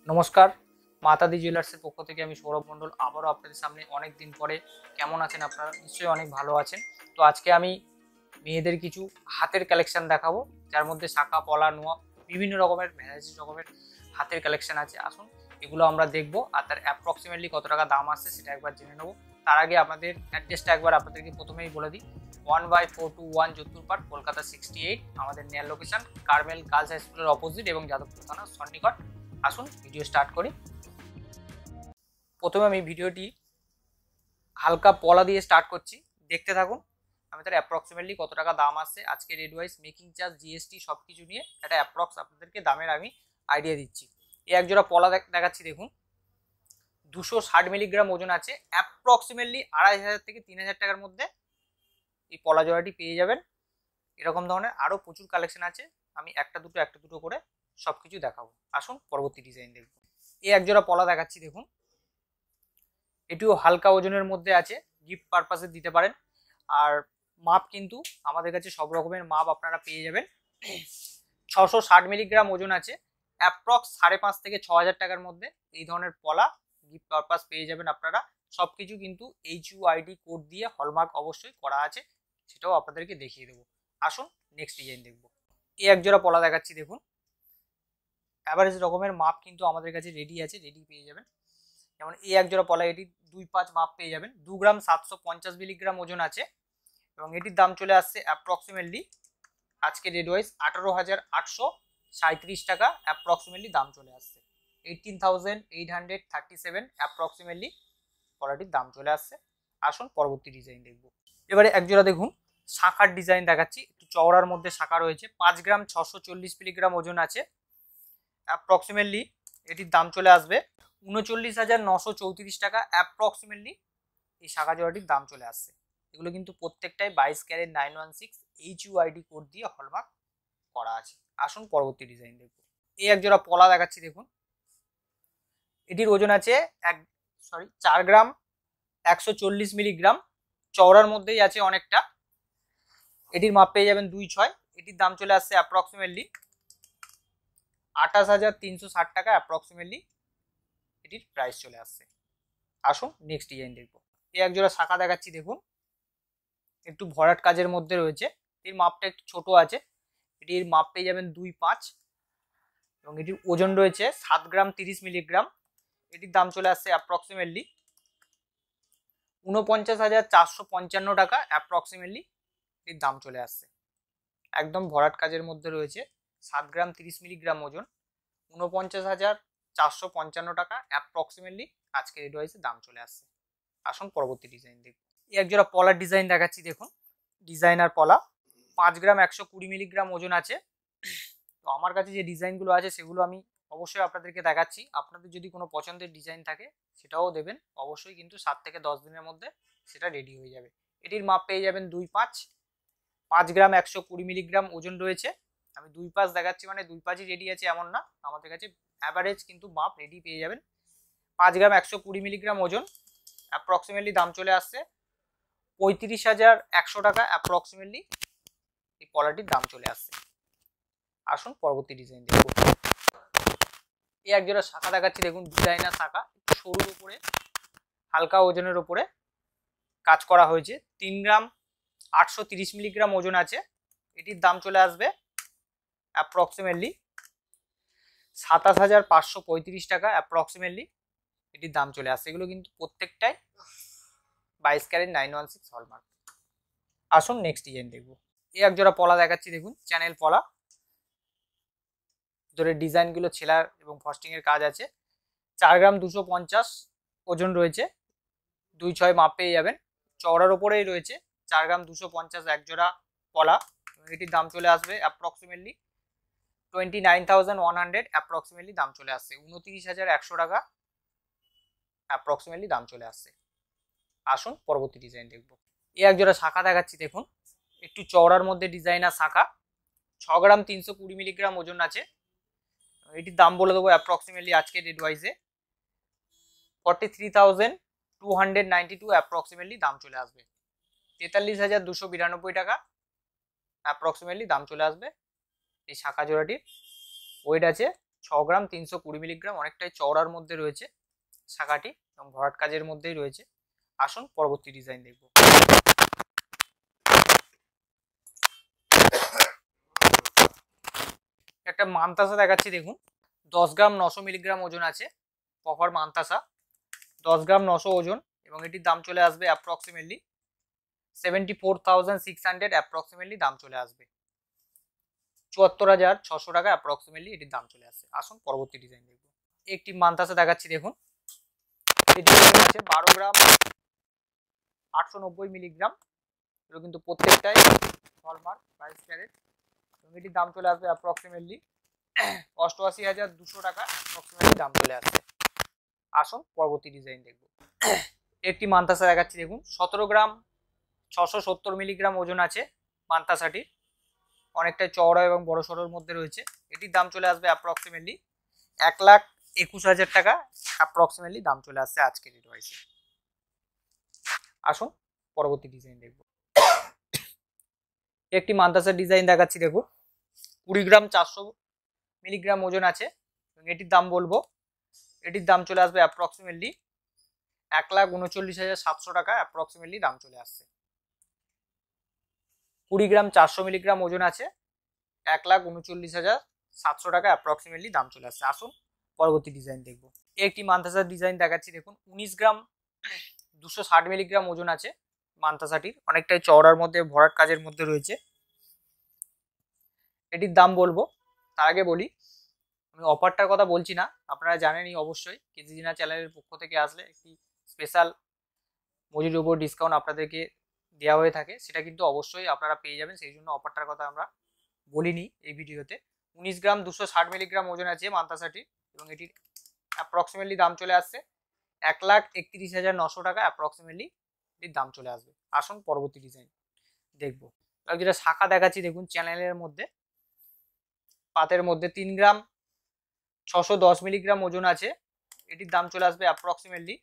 নমস্কার, মাতাদি জুয়েলার্সের পক্ষ থেকে আমি সৌরভ মণ্ডল আবারও আপনাদের সামনে অনেক দিন পরে। কেমন আছেন আপনারা? নিশ্চয়ই অনেক ভালো আছেন। তো আজকে আমি মেয়েদের কিছু হাতের কালেকশন দেখাবো, যার মধ্যে শাঁখা, পলা, নোয়া, বিভিন্ন রকমের ভ্যারাইটি রকমের হাতের কালেকশন আছে। আসুন এগুলো আমরা দেখবো, আর তার অ্যাপ্রক্সিমেটলি কত টাকা দাম আসছে সেটা একবার জেনে নেবো। তার আগে আপনাদের অ্যাড্রেসটা একবার আপনাদেরকে প্রথমেই বলে দিই। 1/421 যোধপুর পার্ক, কলকাতা 68। আমাদের নেয়ার লোকেশন কার্মেল গার্লস হাই স্কুলের অপোজিট এবং যাদবপুর থানা সন্নিকট। আসুন ভিডিও স্টার্ট করি। প্রথমে আমি ভিডিওটি হালকা পলা দিয়ে স্টার্ট করছি, দেখতে থাকুন। আমি তার অ্যাপ্রক্সিমেটলি কত টাকা দাম আসছে, আজকে red wise making charge GST সব কিছু নিয়ে একটা অ্যাপ্রক্স আপনাদেরকে দামের আমি আইডিয়া দিচ্ছি। এই এক জোড়া পলা দেখাচ্ছি, দেখুন 260 মিলিগ্রাম ওজন আছে। অ্যাপ্রক্সিমেটলি 2500 থেকে 3000 টাকার মধ্যে এই পলা জোড়াটি পেয়ে যাবেন। এরকম ধরনের আরও প্রচুর কালেকশন আছে, আমি একটা দুটো করে সব কিছু দেখাবো। আসুন পরবর্তী ডিজাইন দেখব। এই এক জোড়া পলা দেখাচ্ছি, দেখুন এটিও হালকা ওজনের মধ্যে আছে, গিফট পারপাসে দিতে পারেন। আর মাপ কিন্তু আমাদের কাছে সব রকমের মাপ আপনারা পেয়ে যাবেন। 660 মিলিগ্রাম ওজন আছে, অ্যাপ্রক্স 5.5 থেকে 6000 টাকার মধ্যে এই ধরনের পলা গিফট পারপাস পেয়ে যাবেন আপনারা। সবকিছু কিন্তু HUID কোড দিয়ে হলমার্ক অবশ্যই করা আছে, সেটাও আপনাদেরকে দেখিয়ে দেবো। আসুন নেক্সট ডিজাইন দেখবো। এই এক জোড়া পলা দেখাচ্ছি, দেখুন অ্যাভারেজ রকমের মাপ কিন্তু আমাদের কাছে রেডি আছে, রেডি পেয়ে যাবেন। যেমন এই এক জোড়া পলা, এটি 2.5 মাপ পেয়ে যাবেন। 2 গ্রাম 750 মিলিগ্রাম ওজন আছে এবং এটির দাম চলে আসছে অ্যাপ্রক্সিমেটলি আজকে রেড ওয়াইজ 18,837 টাকা অ্যাপ্রক্সিমেটলি দাম চলে আসছে। 18,837 অ্যাপ্রক্সিমেটলি পলাটির দাম চলে আসছে। আসুন পরবর্তী ডিজাইন দেখব। এবারে এক জোড়া দেখুন শাখার ডিজাইন দেখাচ্ছি, একটু চওড়ার মধ্যে শাখা রয়েছে। 5 গ্রাম 640 মিলিগ্রাম ওজন আছে। অ্যাপ্রক্সিমেটলি এটির দাম চলে আসবে 39,934 টাকা অ্যাপ্রক্সিমেটলি এই শাখা জোড়াটির দাম চলে আসছে। এগুলো কিন্তু প্রত্যেকটাই 22 ক্যারেট 916 HUID কোড দিয়ে হলমার্ক করা আছে। আসুন পরবর্তী ডিজাইন দেখব। এই এক জোড়া পলা দেখাচ্ছি, দেখুন এটির ওজন আছে 4 গ্রাম 140 মিলিগ্রাম, চওড়ার মধ্যেই আছে অনেকটা। এটির মাপ পেয়ে যাবেন 2.6। এটির দাম চলে আসছে অ্যাপ্রক্সিমেটলি 28,360 টাকা অ্যাপ্রক্সিমেটলি এটির প্রাইস চলে আসছে। আসুন নেক্সট ডিজাইন দেখব। এই এক জোড়া শাখা দেখাচ্ছি, দেখুন একটু ভরাট কাজের মধ্যে রয়েছে। এর মাপটা একটু ছোট আছে, এটির মাপ পেয়ে যাবেন 2.5 এবং এটির ওজন রয়েছে 7 গ্রাম 30 মিলিগ্রাম। এটির দাম চলে আসছে অ্যাপ্রক্সিমেটলি 49,455 টাকা অ্যাপ্রক্সিমেটলি এটির দাম চলে আসছে। একদম ভরাট কাজের মধ্যে রয়েছে, 7 গ্রাম 30 মিলিগ্রাম ওজন, 49,455 টাকা অ্যাপ্রক্সিমেটলি আজকে রেড ওয়াইজে দাম চলে আসছে। আসুন পরবর্তী ডিজাইন দেখব। এই এক জোড়া পলার ডিজাইন দেখাচ্ছি, দেখুন ডিজাইনার পলা। 5 গ্রাম 120 মিলিগ্রাম ওজন আছে। তো আমার কাছে যে ডিজাইনগুলো আছে সেগুলো আমি অবশ্যই আপনাদেরকে দেখাচ্ছি। আপনাদের যদি কোনো পছন্দের ডিজাইন থাকে সেটাও দেবেন অবশ্যই, কিন্তু 7 থেকে 10 দিনের মধ্যে সেটা রেডি হয়ে যাবে। এটির মাপ পেয়ে যাবেন 2.5। 5 গ্রাম 120 মিলিগ্রাম ওজন রয়েছে। আমি 2.5 দেখাচ্ছি মানে 2.5ই রেডি আছে এমন না, আমাদের কাছে অ্যাভারেজ কিন্তু মাপ রেডি পেয়ে যাবেন। 5 গ্রাম 120 মিলিগ্রাম ওজন, অ্যাপ্রক্সিমেটলি দাম চলে আসছে 35,100 টাকা অ্যাপ্রক্সিমেটলি এই পলাটির দাম চলে আসছে। আসুন পরবর্তী ডিজাইন দেখব। এই এক জোড়া শাখা দেখাচ্ছি, দেখুন ডিজাইনার শাখা, সরুর উপরে হালকা ওজনের উপরে কাজ করা হয়েছে। 3 গ্রাম 830 মিলিগ্রাম ওজন আছে। এটির দাম চলে আসবে অ্যাপ্রক্সিমেটলি 27,535 টাকা অ্যাপ্রক্সিমেটলি এটির দাম চলে আসছে। এগুলো কিন্তু প্রত্যেকটাই 22 ক্যারেট 916 হলমার্ক। আসুন নেক্সট ডিজাইন দেখব। এই এক জোড়া পলা দেখাচ্ছি, দেখুন চ্যানেল পলা, ধরে ডিজাইনগুলো ছেলার এবং ফস্টিং এর কাজ আছে। 4 গ্রাম 250 ওজন রয়েছে, 2.6 মাপ পেয়ে যাবেন। চওড়ার ওপরেই রয়েছে, 4 গ্রাম 250 এক জোড়া পলা। এটির দাম চলে আসবে অ্যাপ্রক্সিমেটলি 29,100 অ্যাপ্রক্সিমেটলি দাম চলে আসছে। 29,100 টাকা অ্যাপ্রক্সিমেটলি দাম চলে আসছে। আসুন পরবর্তী ডিজাইন দেখব। এই এক জোড়া শাখা দেখাচ্ছি, দেখুন একটু চওড়ার মধ্যে ডিজাইনার শাখা। 6 গ্রাম 320 মিলিগ্রাম ওজন আছে। এটির দাম বলে দেবো অ্যাপ্রক্সিমেটলি আজকে রেট ওয়াইজে 43,292 অ্যাপ্রক্সিমেটলি দাম চলে আসবে। 43,292 টাকা অ্যাপ্রক্সিমেটলি দাম চলে আসবে এই শাখা জোড়াটির। ওয়েট আছে 6 গ্রাম 320 মিলিগ্রাম, অনেকটাই চওড়ার মধ্যে রয়েছে শাখাটি এবং ভরাট কাজের মধ্যেই রয়েছে। আসুন পরবর্তী ডিজাইন দেখব। একটা মানতাসা দেখাচ্ছি দেখুন, 10 গ্রাম 900 মিলিগ্রাম ওজন আছে, কপার মানতাসা, 10 গ্রাম 900 ওজন, এবং এটির দাম চলে আসবে অ্যাপ্রক্সিমেটলি 74,600 অ্যাপ্রক্সিমেটলি দাম চলে আসবে, 74,600 টাকা অ্যাপ্রক্সিমেটলি এটির দাম চলে আসছে। আসুন পরবর্তী ডিজাইন দেখব। একটি মানতাসা দেখাচ্ছি দেখুন, এটি হচ্ছে 12 গ্রাম 890 মিলিগ্রাম, এগুলো কিন্তু প্রত্যেকটাই হলমার্ক 22 ক্যারেট, এবং এটির দাম চলে আসবে অ্যাপ্রক্সিমেটলি 88,200 টাকা অ্যাপ্রক্সিমেটলি দাম চলে আসছে। আসুন পরবর্তী ডিজাইন দেখব। একটি মানতাসা দেখাচ্ছি দেখুন, 17 গ্রাম 670 মিলিগ্রাম ওজন আছে মানতাসাটি, অনেকটাই চওড়া এবং বড় সড়োর মধ্যে রয়েছে। এটির দাম চলে আসবে অ্যাপ্রক্সিমেটলি 1,21,000 টাকা অ্যাপ্রক্সিমেটলি দাম চলে আসছে আজকের ডিভাইসে। আসুন পরবর্তী ডিজাইন দেখব। একটি মানতাসার ডিজাইন দেখাচ্ছি দেখুন, 20 গ্রাম 400 মিলিগ্রাম ওজন আছে, এবং এটির দাম বলবো, এটির দাম চলে আসবে অ্যাপ্রক্সিমেটলি 1,39,700 টাকা অ্যাপ্রক্সিমেটলি দাম চলে আসছে। 20 গ্রাম 400 মিলিগ্রাম ওজন আছে, 1,39,700 টাকা অ্যাপ্রক্সিমেটলি দাম চলে আসছে। আসুন পরবর্তী ডিজাইন দেখব। একটি মানতাসার ডিজাইন দেখাচ্ছি দেখুন, 19 গ্রাম 260 মিলিগ্রাম ওজন আছে মানতাসাটির, অনেকটাই চওড়ার মধ্যে ভরাট কাজের মধ্যে রয়েছে। এটির দাম বলবো, তার আগে বলি আমি অফারটার কথা বলছি না, আপনারা জানেনই অবশ্যই কেজিজিনা চ্যানেলের পক্ষ থেকে আসলে একটি স্পেশাল মজুরির উপর ডিসকাউন্ট আপনাদেরকে দেওয়া হয়ে থাকে, সেটা কিন্তু অবশ্যই আপনারা পেয়ে যাবেন, সেই জন্য অফারটার কথা আমরা বলিনি এই ভিডিওতে। 19 গ্রাম 260 মিলিগ্রাম ওজন আছে মানতাসাটি, এবং এটির অ্যাপ্রক্সিমেটলি দাম চলে আসছে 1,31,900 টাকা অ্যাপ্রক্সিমেটলি এটির দাম চলে আসবে। আসুন পরবর্তী ডিজাইন দেখবো। যেটা শাখা দেখাচ্ছি দেখুন চ্যানেলের মধ্যে, পাতের মধ্যে 3 গ্রাম 610 মিলিগ্রাম ওজন আছে, এটির দাম চলে আসবে অ্যাপ্রক্সিমেটলি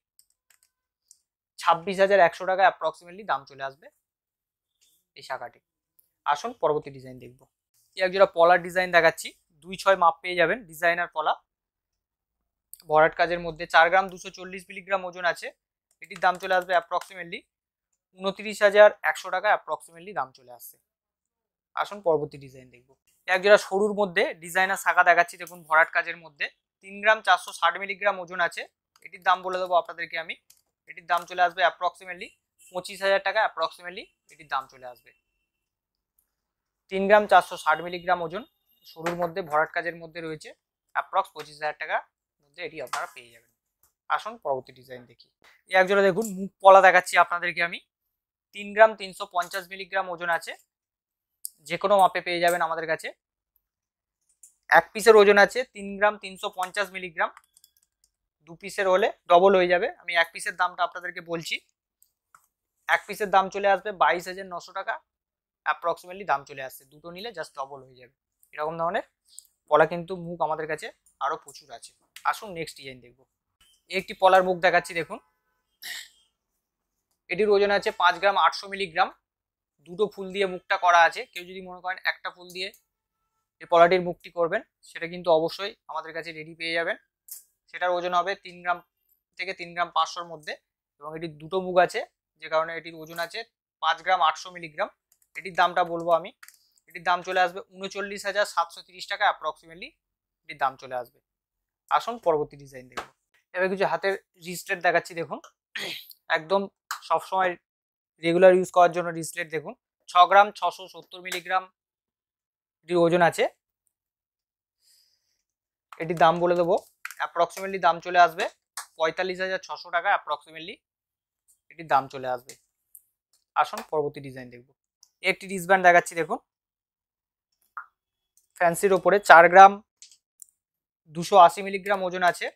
26,100 টাকা অ্যাপ্রক্সিমেটলি দাম চলে আসবে এই শাখাটি। আসুন পরবর্তী ডিজাইন দেখব। এই একজোড়া পলার ডিজাইন দেখাচ্ছি, 2/6 মাপ পেয়ে যাবেন, ডিজাইনার পলা, ভরাট কাজের মধ্যে, 4 গ্রাম 240 মিলিগ্রাম ওজন আছে, এটির দাম চলে আসবে অ্যাপ্রক্সিমেটলি 29,100 টাকা অ্যাপ্রক্সিমেটলি দাম চলে আসছে। আসুন পরবর্তী ডিজাইন দেখব। একজোড়া সরুর মধ্যে ডিজাইনার শাখা দেখাচ্ছি দেখুন, ভরাট কাজের মধ্যে, 3 গ্রাম 460 মিলিগ্রাম ওজন আছে, এটির দাম বলে দেবো আপনাদেরকে আমি, এটির দাম চলে আসবে অ্যাপ্রক্সিমেটলি 25,000 টাকা অ্যাপ্রক্সিমেটলি এটির দাম চলে আসবে। 3 গ্রাম 460 মিলিগ্রাম ওজন, সরুর মধ্যে ভরাট কাজের মধ্যে রয়েছে, অ্যাপ্রক্স 25,000 টাকার মধ্যে এটি আপনারা পেয়ে যাবেন। আসুন পরবর্তী ডিজাইন দেখি। এই একজোড়া দেখুন মুখ পলা দেখাচ্ছি আপনাদেরকে আমি, 3 গ্রাম 350 মিলিগ্রাম ওজন আছে, যে কোনো মাপে পেয়ে যাবেন আমাদের কাছে। এক পিসের ওজন আছে 3 গ্রাম 350 মিলিগ্রাম, 2 পিসের হলে ডবল হয়ে যাবে। আমি এক পিসের দামটা আপনাদেরকে বলছি, এক পিসের দাম চলে আসবে 22,900 টাকা অ্যাপ্রক্সিমেটলি দাম চলে আসছে, দুটো নিলে জাস্ট ডবল হয়ে যাবে। এরকম ধরনের পলা কিন্তু মুখ আমাদের কাছে আরো প্রচুর আছে। আসুন নেক্সট ডিজাইন দেখব। একটি পলার মুখ দেখাচ্ছি দেখুন, এটির ওজন আছে 5 গ্রাম 800 মিলিগ্রাম, দুটো ফুল দিয়ে মুখটা করা আছে। কেউ যদি মনে করেন একটা ফুল দিয়ে এই পলাটির মুখটি করবেন, সেটা কিন্তু অবশ্যই আমাদের কাছে রেডি পেয়ে যাবেন। সেটার ওজন হবে 3 গ্রাম থেকে 3 গ্রাম 500-র মধ্যে, এবং এটির দুটো মুখ আছে, যে কারণে এটির ওজন আছে 5 গ্রাম 800 মিলিগ্রাম। এটির দামটা বলবো আমি, এটির দাম চলে আসবে 39,730 টাকা অ্যাপ্রক্সিমেটলি এটির দাম চলে আসবে। আসুন পরবর্তী ডিজাইন দেখব। এবার কিছু হাতের রিস্টলেট দেখাচ্ছি দেখুন, একদম সবসময় রেগুলার ইউজ করার জন্য রিস্টলেট দেখুন, 6 গ্রাম 670 মিলিগ্রাম এটির ওজন আছে, এটির দাম বলে দেবো, অ্যাপ্রক্সিমেটলি দাম চলে আসবে 45,600 টাকা অ্যাপ্রক্সিমেটলি এটির দাম চলে আসবে। আসুন পরবর্তী ডিজাইন দেখব। একটি রিস্টব্যান্ড দেখাচ্ছি দেখুন, ফ্যান্সির ওপরে 4 গ্রাম 280 মিলিগ্রাম ওজন আছে,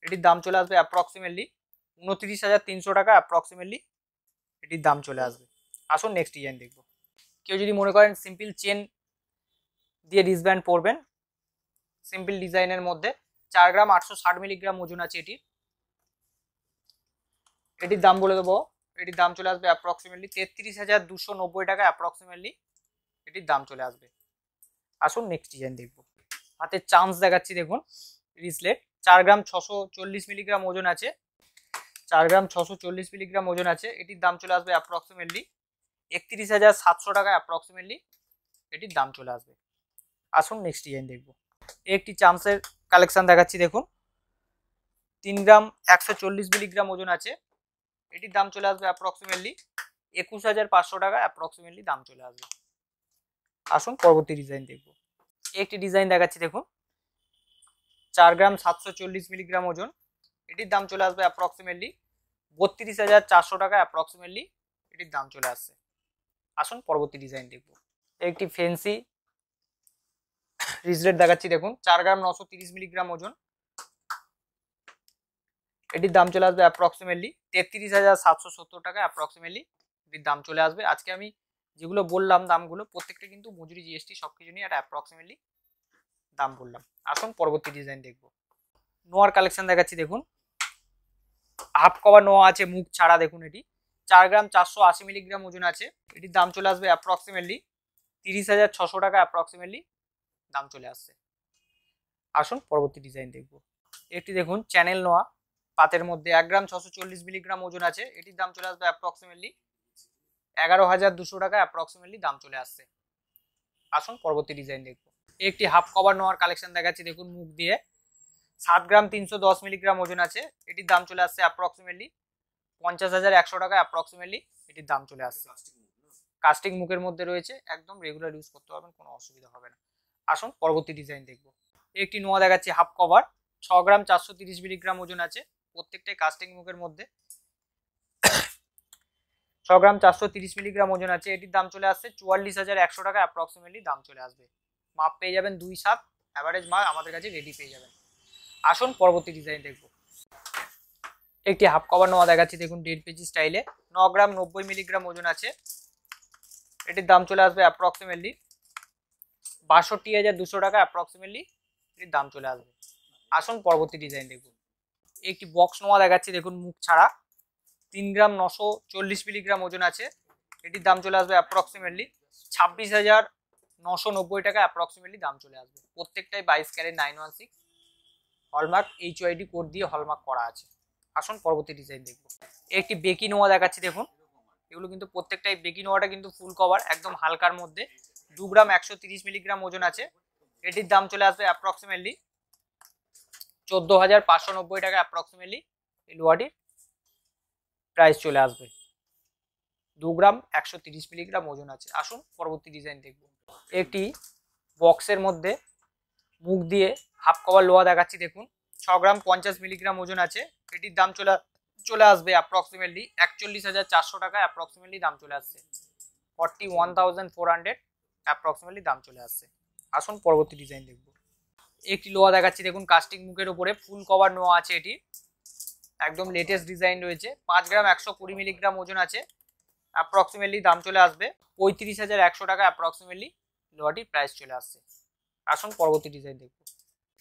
এটির দাম চলে আসবে অ্যাপ্রক্সিমেটলি 29,300 টাকা অ্যাপ্রক্সিমেটলি এটির দাম চলে আসবে। আসুন নেক্সট ডিজাইন দেখব। কেউ যদি মনে করেন সিম্পল চেন দিয়ে রিস্টব্যান্ড পরবেন, সিম্পল ডিজাইনের মধ্যে, 4 গ্রাম 860 মিলিগ্রাম ওজন আছে এটির দাম বলে দেবো, এটির দাম চলে আসবে অ্যাপ্রক্সিমেটলি 33,290 টাকা অ্যাপ্রক্সিমেটলি এটির দাম চলে আসবে। আসুন নেক্সট ডিজাইন দেখব। হাতের চান্স দেখাচ্ছি দেখুন, রিসলেট 4 গ্রাম 640 মিলিগ্রাম ওজন আছে, 4 গ্রাম 640 মিলিগ্রাম ওজন আছে। এটির দাম চলে আসবে অ্যাপ্রক্সিমেটলি 31,700 টাকা, অ্যাপ্রক্সিমেটলি এটির দাম চলে আসবে। আসুন নেক্সট ডিজাইন দেখবো। একটি চামচের কালেকশন দেখাচ্ছি দেখুন, 3 গ্রাম 140 মিলিগ্রাম ওজন আছে। এটির দাম চলে আসবে অ্যাপ্রক্সিমেটলি 21,500 টাকা, অ্যাপ্রক্সিমেটলি দাম চলে আসবে। আসুন পরবর্তী ডিজাইন দেখবো। একটি ডিজাইন দেখাচ্ছি দেখুন, 4 গ্রাম 740 মিলিগ্রাম ওজন। এটির দাম চলে আসবে অ্যাপ্রক্সিমেটলি 32,400 টাকা, অ্যাপ্রক্সিমেটলি এটির দাম চলে আসছে। আসুন পরবর্তী ডিজাইন দেখবো। একটি ফেন্সি রিজলেট দেখাচ্ছি দেখুন, 4 গ্রাম 930 মিলিগ্রাম ওজন। এটির দাম চলে আসবে অ্যাপ্রক্সিমেটলি 33,770 টাকা, অ্যাপ্রক্সিমেটলি এটির দাম চলে আসবে। আজকে আমি যেগুলো বললাম দামগুলো প্রত্যেকটা কিন্তু মজুরি জিএসটি সবকিছু নিয়ে একটা অ্যাপ্রক্সিমেটলি দাম বললাম। আসুন পরবর্তী ডিজাইন দেখবো। নোয়ার কালেকশন দেখাচ্ছি দেখুন, হাফ কভার নোয়া আছে মুখ ছাড়া। দেখুন এটি 4 গ্রাম 480 মিলিগ্রাম ওজন আছে। এটির দাম চলে আসবে অ্যাপ্রক্সিমেটলি 30,600 টাকা, অ্যাপ্রক্সিমেটলি দাম চলে আসছে। আসুন পরবর্তী ডিজাইন দেখবো। একটি দেখুন চ্যানেল নোয়া পাতের মধ্যে 1 গ্রাম 640 মিলিগ্রাম ওজন আছে। এটির দাম চলে আসবে অ্যাপ্রক্সিমেটলি 11,200 টাকা, অ্যাপ্রক্সিমেটলি দাম চলে আসছে। আসুন পরবর্তী ডিজাইন দেখবো। একটি হাফ কভার নোয়ার কালেকশন দেখাচ্ছি দেখুন, মুখ দিয়ে 7 গ্রাম 310 মিলিগ্রাম ওজন আছে। এটির দাম চলে আসছে অ্যাপ্রক্সিমেটলি 50,100 টাকা, অ্যাপ্রক্সিমেটলি এটির দাম চলে আসছে। কাস্টিং মুখের মধ্যে রয়েছে, একদম রেগুলার ইউজ করতে পারবেন, কোনো অসুবিধা হবে না। আসুন পরবর্তী ডিজাইন দেখবো। একটি নোয়া দেখাচ্ছি হাফ কভার, 6 গ্রাম 430 মিলিগ্রাম ওজন আছে। প্রত্যেকটাই কাস্টিং মুখের মধ্যে 6 গ্রাম 430 মিলিগ্রাম ওজন আছে। এটির দাম চলে আসছে 44,100 টাকা, অ্যাপ্রক্সিমেটলি দাম চলে আসবে। মাপ পেয়ে যাবেন 2/7, অ্যাভারেজ মাপ আমাদের কাছে রেডি পেয়ে যাবেন। আসুন পরবর্তী ডিজাইন দেখবো। একটি হাফ কভার নোয়া দেখাচ্ছি দেখুন, 1.5 পেজি স্টাইলে, 9 গ্রাম 90 মিলিগ্রাম ওজন আছে। এটির দাম চলে আসবে অ্যাপ্রক্সিমেটলি 62,200 টাকা, অ্যাপ্রক্সিমেটলি এটির দাম চলে আসবে। আসুন পরবর্তী ডিজাইন দেখুন। একটি বক্স নোয়া দেখাচ্ছি দেখুন, মুখ ছাড়া, 3 গ্রাম 940 মিলিগ্রাম ওজন আছে। এটির দাম চলে আসবে অ্যাপ্রক্সিমেটলি 26,990 টাকা, অ্যাপ্রক্সিমেটলি দাম চলে আসবে। প্রত্যেকটাই 22 ক্যারেট 916 হলমার্ক HYD কোড দিয়ে হলমার্ক করা আছে। আসুন পরবর্তী ডিজাইন দেখবো। একটি বেকি নোয়া দেখাচ্ছি দেখুন, এগুলো কিন্তু প্রত্যেকটাই বেকি নোয়াটা কিন্তু ফুল কভার, একদম হালকার মধ্যে, 2 গ্রাম 130 মিলিগ্রাম ওজন আছে। এটির দাম চলে আসবে অ্যাপ্রক্সিমেটলি 14,590 টাকা, অ্যাপ্রক্সিমেটলি এই লোহাটির প্রাইস চলে আসবে। 2 গ্রাম 130 মিলিগ্রাম ওজন আছে। আসুন পরবর্তী ডিজাইন দেখব। একটি বক্সের মধ্যে মুখ দিয়ে হাফ কভার লোহা দেখাচ্ছি দেখুন, 6 গ্রাম 50 মিলিগ্রাম ওজন আছে। এটির দাম চলে আসবে অ্যাপ্রক্সিমেটলি 41,400 টাকা, অ্যাপ্রক্সিমেটলি দাম চলে আসছে 41,400 অ্যাপ্রক্সিমেটলি দাম চলে আসছে। আসুন পরবর্তী ডিজাইন দেখব। একটি লোহা দেখাচ্ছি দেখুন, কাস্টিং মুখের উপরে ফুল কভার নোয়া আছে। এটি একদম লেটেস্ট ডিজাইন রয়েছে। 5 গ্রাম 120 মিলিগ্রাম ওজন আছে। অ্যাপ্রক্সিমেটলি দাম চলে আসবে 35,100 টাকা, অ্যাপ্রক্সিমেটলি লোহাটির প্রাইস চলে আসছে। আসুন পরবর্তী ডিজাইন দেখব।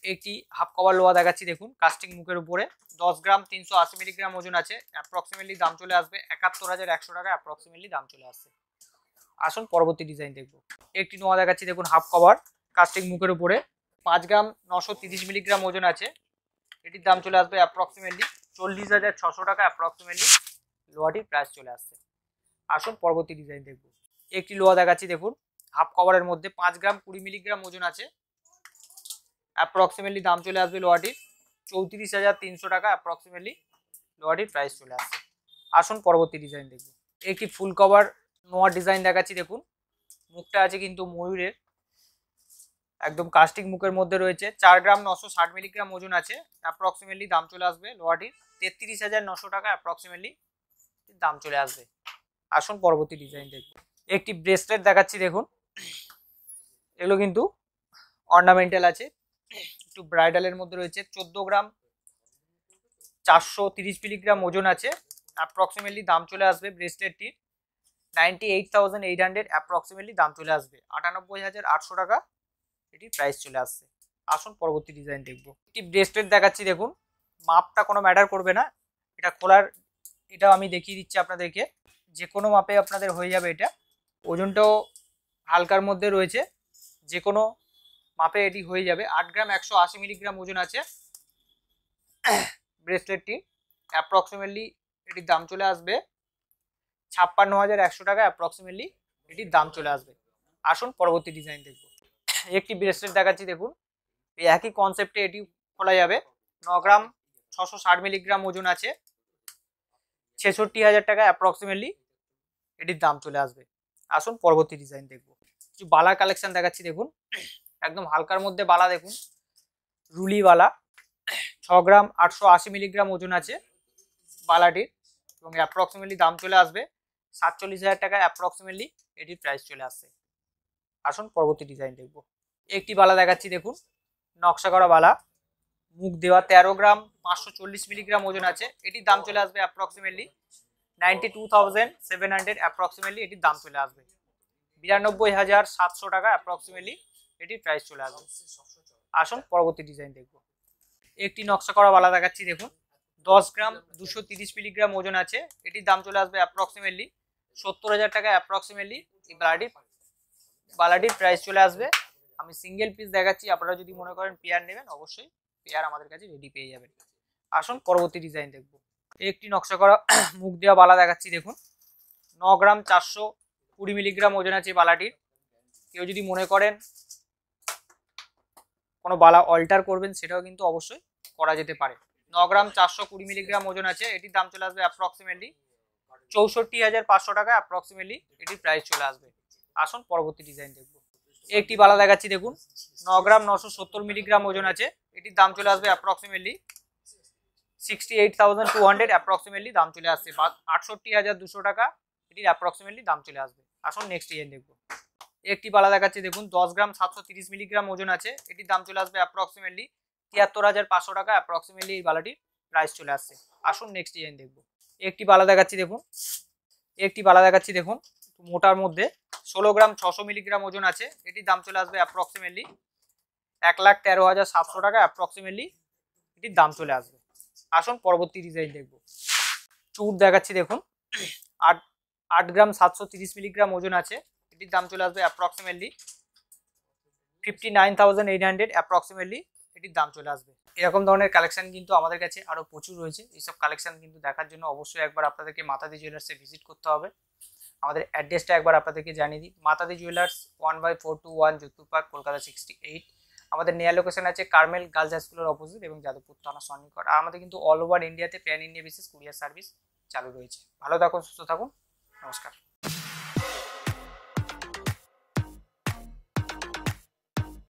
একটি হাফ কভার লোহা দেখাচ্ছি দেখুন, কাস্টিং মুখের উপরে 10 গ্রাম 380 মিলিগ্রাম ওজন আছে। অ্যাপ্রক্সিমেটলি দাম চলে আসবে 71,100 টাকা, অ্যাপ্রক্সিমেটলি দাম চলে আসছে। আসুন পরবর্তী ডিজাইন দেখব। একটি নোয়া দেখাচ্ছি দেখুন, হাফ কভার কাস্টিং মুখের উপরে 5 গ্রাম 930 মিলিগ্রাম ওজন আছে। এটির দাম চলে আসবে অ্যাপ্রক্সিমেটলি 40,600 টাকা, অ্যাপ্রক্সিমেটলি লোহাটির প্রাইস চলে আসছে। আসুন পরবর্তী ডিজাইন দেখব। একটি লোহা দেখাচ্ছি দেখুন, হাফ কভারের মধ্যে 5 গ্রাম 20 মিলিগ্রাম ওজন আছে। অ্যাপ্রক্সিমেটলি দাম চলে আসবে লোহাটির 34,300 টাকা, অ্যাপ্রক্সিমেটলি লোহাটির প্রাইস চলে আসছে। আসুন পরবর্তী ডিজাইন দেখব। একটি ফুল কভার নোয়া ডিজাইন দেখাচ্ছি দেখুন, মুখটা আছে কিন্তু ময়ূরের, একদম কাস্টিং মুখের মধ্যে রয়েছে। 4 গ্রাম 960 মিলিগ্রাম ওজন আছে। অ্যাপ্রক্সিমেটলি দাম চলে আসবে লোহাটির 33,900 টাকা, অ্যাপ্রক্সিমেটলি দাম চলে আসবে। আসুন পরবর্তী ডিজাইন দেখব। একটি ব্রেসলেট দেখাচ্ছি দেখুন, এগুলো কিন্তু অর্নামেন্টাল আছে, একটু ব্রাইডালের মধ্যে রয়েছে। 14 গ্রাম 430 মিলিগ্রাম ওজন আছে। অ্যাপ্রক্সিমেটলি দাম চলে আসবে ব্রেসলেটটির 98,800, অ্যাপ্রক্সিমেটলি দাম চলে আসবে 98,800 টাকা, এটি প্রাইস চলে আসছে। আসুন পরবর্তী ডিজাইন দেখব। একটি ব্রেসলেট দেখাচ্ছি দেখুন, মাপটা কোনো ম্যাটার করবে না, এটা খোলার এটাও আমি দেখিয়ে দিচ্ছি আপনাদেরকে, যে কোনো মাপে আপনাদের হয়ে যাবে। এটা ওজনটাও হালকার মধ্যে রয়েছে, যে কোনো মাপে এটি হয়ে যাবে। 8 গ্রাম 180 মিলিগ্রাম ওজন আছে ব্রেসলেটটি। অ্যাপ্রক্সিমেটলি এটির দাম চলে আসবে 56,100 টাকা অ্যাপ্রক্সিমেটলি এটির দাম চলে আসবে। আসুন পরবর্তী ডিজাইন দেখব। একটি ব্রেসলেট দেখাচ্ছি, দেখুন এই একই কনসেপ্টে এটি খোলা যাবে। 9 গ্রাম 660 মিলিগ্রাম ওজন আছে, 66,000 টাকা অ্যাপ্রক্সিমেটলি এটির দাম চলে আসবে। আসুন পরবর্তী ডিজাইন দেখব। কিছু বালার কালেকশন দেখাচ্ছি, দেখুন একদম হালকার মধ্যে বালা, দেখুন রুলি বালা। 6 গ্রাম 880 মিলিগ্রাম ওজন আছে বালাটির এবং অ্যাপ্রক্সিমেটলি দাম চলে আসবে 47,000 টাকা অ্যাপ্রক্সিমেটলি এটির প্রাইস চলে আসছে। আসুন পরবর্তী ডিজাইন দেখব। একটি বালা দেখাচ্ছি, দেখুন নকশা করা বালা, মুখ দেওয়া। 13 গ্রাম 540 মিলিগ্রাম ওজন আছে, এটির দাম চলে আসবে অ্যাপ্রক্সিমেটলি 92,700 অ্যাপ্রক্সিমেটলি এটির দাম চলে আসবে। 92,700 টাকা অ্যাপ্রক্সিমেটলি এটির প্রাইস চলে আসবে। আসুন পরবর্তী ডিজাইন দেখব। একটি নকশা করা বালা দেখাচ্ছি, দেখুন 10 গ্রাম 230 মিলিগ্রাম ওজন আছে, এটির দাম চলে আসবে অ্যাপ্রক্সিমেটলি 70,000 টাকা অ্যাপ্রক্সিমেটলি এই বালাটির প্রাইস চলে আসবে। আমি সিঙ্গেল পিস দেখাচ্ছি, আপনারা যদি মনে করেন পেয়ার নেবেন অবশ্যই পেয়ার আমাদের কাছে রেডি পেয়ে যাবেন। আসুন পরবর্তী ডিজাইন দেখব। একটি নকশা করা মুখ দেওয়া বালা দেখাচ্ছি, দেখুন 9 গ্রাম 420 মিলিগ্রাম ওজন আছে বালাটির। কেউ যদি মনে করেন কোনো বালা অল্টার করবেন সেটাও কিন্তু অবশ্যই করা যেতে পারে। 9 গ্রাম 420 মিলিগ্রাম ওজন আছে, এটির দাম চলে আসবে অ্যাপ্রক্সিমেটলি 64,500 টাকা অ্যাপ্রক্সিমেটলি এটির প্রাইস চলে আসবে। আসুন পরবর্তী ডিজাইন দেখব। একটি বালা দেখাচ্ছি, দেখুন 9 গ্রাম 970 মিলিগ্রাম ওজন আছে, এটির দাম চলে আসবে অ্যাপ্রক্সিমেটলি 68,200 অ্যাপ্রক্সিমেটলি দাম চলে আসছে। 68,200 টাকা এটির অ্যাপ্রক্সিমেটলি দাম চলে আসবে। আসুন নেক্সট ডিজাইন দেখব। একটি বালা দেখাচ্ছি, দেখুন 10 গ্রাম 730 মিলিগ্রাম ওজন আছে, এটির দাম চলে আসবে অ্যাপ্রক্সিমেটলি 73,500 টাকা অ্যাপ্রক্সিমেটলি এই বালাটির প্রাইস চলে আসছে। আসুন নেক্সট ডিজাইন দেখব। একটি বালা দেখাচ্ছি, দেখুন মোটার মধ্যে 16 গ্রাম 600 মিলিগ্রাম ওজন আছে, এটির দাম চলে আসবে অ্যাপ্রক্সিমেটলি 1,13,700 টাকা অ্যাপ্রক্সিমেটলি এটির দাম চলে আসবে। আসুন পরবর্তী ডিজাইন দেখব। চুর দেখাচ্ছি, দেখুন 8 গ্রাম 730 মিলিগ্রাম ওজন আছে, এটির দাম চলে আসবে অ্যাপ্রক্সিমেটলি 59,800 অ্যাপ্রক্সিমেটলি এটির দাম চলে আসবে। এরকম ধরনের কালেকশন কিন্তু আমাদের কাছে আরও প্রচুর রয়েছে। এইসব কালেকশন কিন্তু দেখার জন্য অবশ্যই একবার আপনাদেরকে মাতাদি জুয়েলার্সে ভিজিট করতে হবে। আমাদের অ্যাড্রেসটা একবার আপনাদেরকে জানিয়ে দিই। মাতাদি জুয়েলার্স 1/421 যোধপুর পার্ক, কলকাতা 68। আমাদের নেয়ার লোকেশন আছে কার্মেল গার্লস হাই স্কুলের অপোজিট এবং যাদবপুর থানা সন্নিকট। আর আমাদের কিন্তু অল ওভার ইন্ডিয়াতে pan India basis courier service চালু রয়েছে। ভালো থাকুন, সুস্থ থাকুন, নমস্কার।